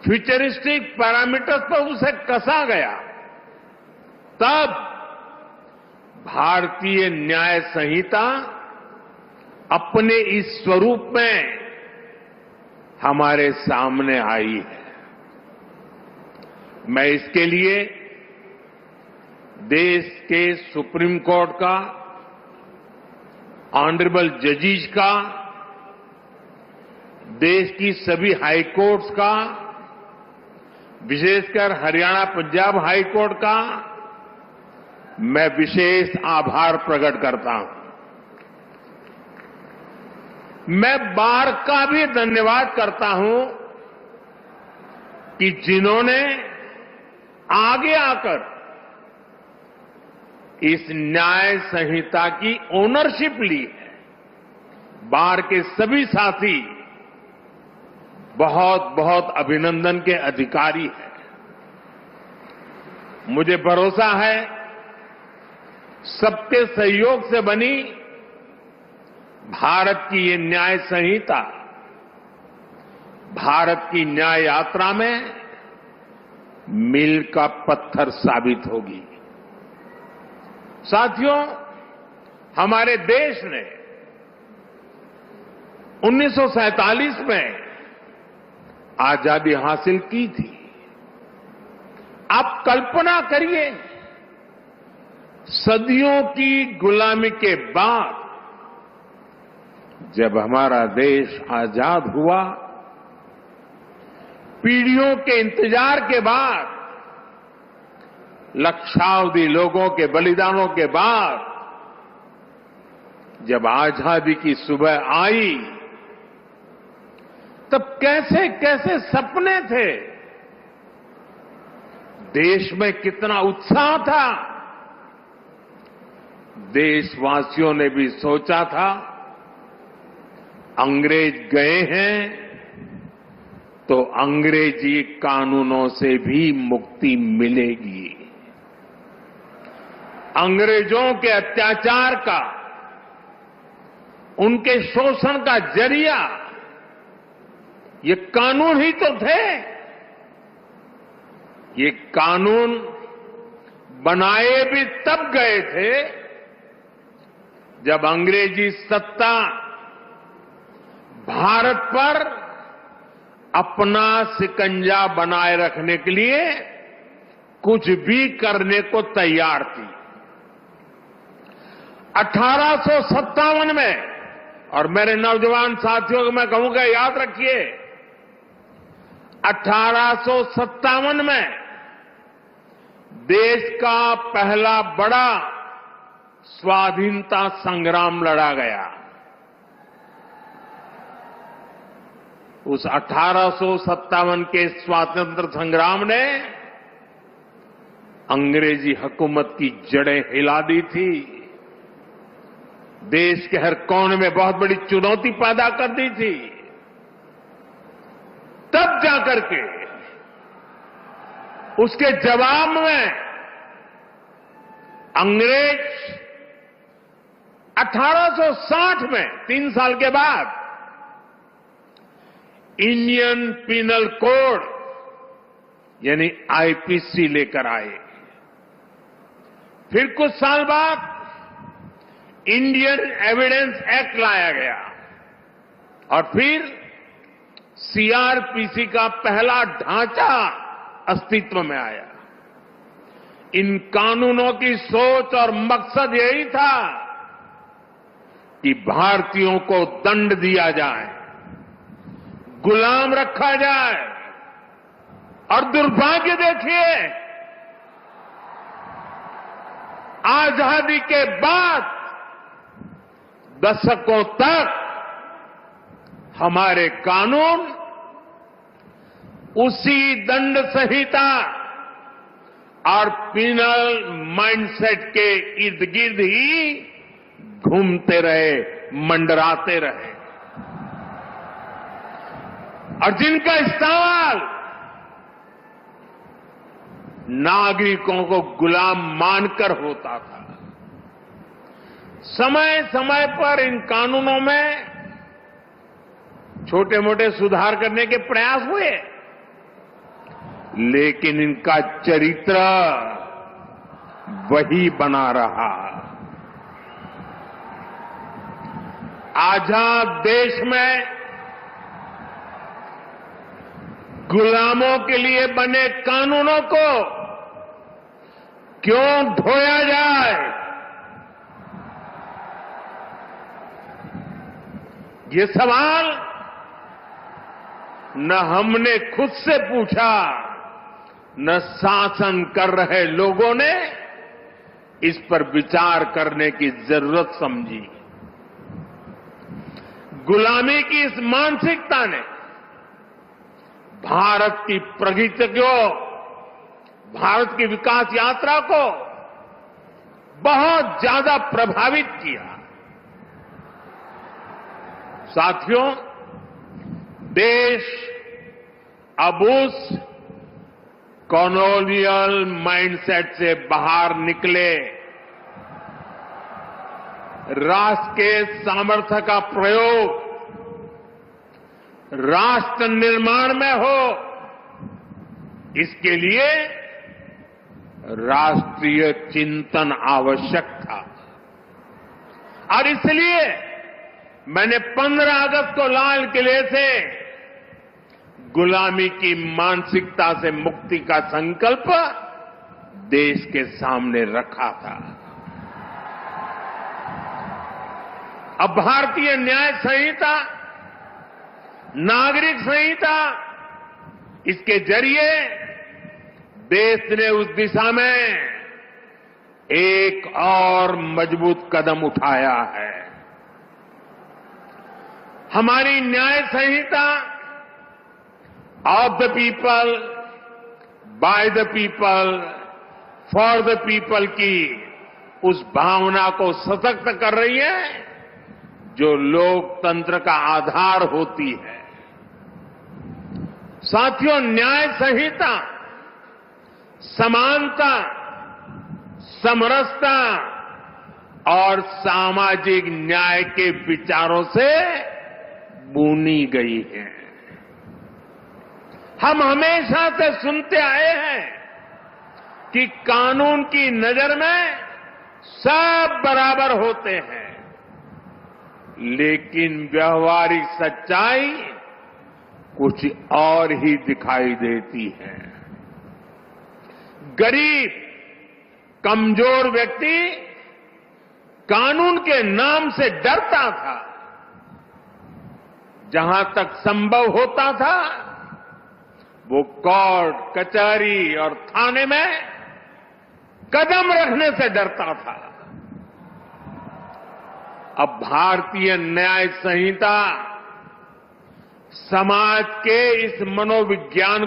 Futuristic parameters पर उसे कसा गया, तब भारतीय न्याय संहिता अपने इस स्वरूप में हमारे सामने आई है। मैं इसके लिए देश के सुप्रीम कोर्ट का, ऑनरेबल जजेस का, देश की सभी हाई कोर्ट्स का, विशेषकर हरियाणा पंजाब हाई कोर्ट का मैं विशेष आभार प्रकट करता हूं। मैं बार का भी धन्यवाद करता हूं कि जिन्होंने आगे आकर इस न्याय संहिता की ओनरशिप ली है। बार के सभी साथी बहुत बहुत अभिनंदन के अधिकारी हैं। मुझे भरोसा है सबके सहयोग से बनी भारत की ये न्याय संहिता भारत की न्याय यात्रा में मील का पत्थर साबित होगी। साथियों, हमारे देश ने 1947 में आजादी हासिल की थी। आप कल्पना करिए, सदियों की गुलामी के बाद जब हमारा देश आजाद हुआ, पीढ़ियों के इंतजार के बाद, लक्षावधि लोगों के बलिदानों के बाद जब आजादी की सुबह आई, तब कैसे कैसे सपने थे, देश में कितना उत्साह था। देशवासियों ने भी सोचा था अंग्रेज गए हैं तो अंग्रेजी कानूनों से भी मुक्ति मिलेगी। अंग्रेजों के अत्याचार का, उनके शोषण का जरिया ये कानून ही तो थे। ये कानून बनाए भी तब गए थे जब अंग्रेजी सत्ता भारत पर अपना शिकंजा बनाए रखने के लिए कुछ भी करने को तैयार थी। 1857 में, और मेरे नौजवान साथियों को मैं कहूंगा याद रखिए, 1857 में देश का पहला बड़ा स्वाधीनता संग्राम लड़ा गया। उस 1857 के स्वातंत्र संग्राम ने अंग्रेजी हुकूमत की जड़ें हिला दी थी। देश के हर कोने में बहुत बड़ी चुनौती पैदा कर दी थी। तब जाकर के उसके जवाब में अंग्रेज 1860 में, 3 साल के बाद, इंडियन पिनल कोड यानी आईपीसी लेकर आए। फिर कुछ साल बाद इंडियन एविडेंस एक्ट लाया गया और फिर सीआरपीसी का पहला ढांचा अस्तित्व में आया। इन कानूनों की सोच और मकसद यही था कि भारतीयों को दंड दिया जाए, गुलाम रखा जाए। और दुर्भाग्य देखिए, आजादी के बाद दशकों तक हमारे कानून उसी दंड संहिता और पिनल माइंडसेट के इर्द गिर्द ही घूमते रहे, मंडराते रहे। और जिनका इस्तेमाल नागरिकों को गुलाम मानकर होता था। समय समय पर इन कानूनों में छोटे मोटे सुधार करने के प्रयास हुए, लेकिन इनका चरित्र वही बना रहा। आजाद देश में गुलामों के लिए बने कानूनों को क्यों ढोया जाए, ये सवाल न हमने खुद से पूछा, न शासन कर रहे लोगों ने इस पर विचार करने की जरूरत समझी। गुलामी की इस मानसिकता ने भारत की प्रगति को, भारत की विकास यात्रा को बहुत ज्यादा प्रभावित किया। साथियों, देश अब उस कॉलोनियल माइंडसेट से बाहर निकले, राष्ट्र के सामर्थ्य का प्रयोग राष्ट्र निर्माण में हो, इसके लिए राष्ट्रीय चिंतन आवश्यक था। और इसलिए मैंने 15 अगस्त को लाल किले से गुलामी की मानसिकता से मुक्ति का संकल्प देश के सामने रखा था। अब भारतीय न्याय संहिता, नागरिक संहिता, इसके जरिए देश ने उस दिशा में एक और मजबूत कदम उठाया है। हमारी न्याय संहिता of the people, by the people, for the people की उस भावना को सशक्त कर रही है जो लोकतंत्र का आधार होती है। साथियों, न्याय संहिता समानता, समरसता और सामाजिक न्याय के विचारों से बुनी गई है। हम हमेशा से सुनते आए हैं कि कानून की नजर में सब बराबर होते हैं, लेकिन व्यवहारिक सच्चाई कुछ और ही दिखाई देती है। गरीब, कमजोर व्यक्ति कानून के नाम से डरता था। जहां तक संभव होता था वो कोर्ट, कचहरी और थाने में कदम रखने से डरता था। अब भारतीय न्याय संहिता समाज के इस मनोविज्ञान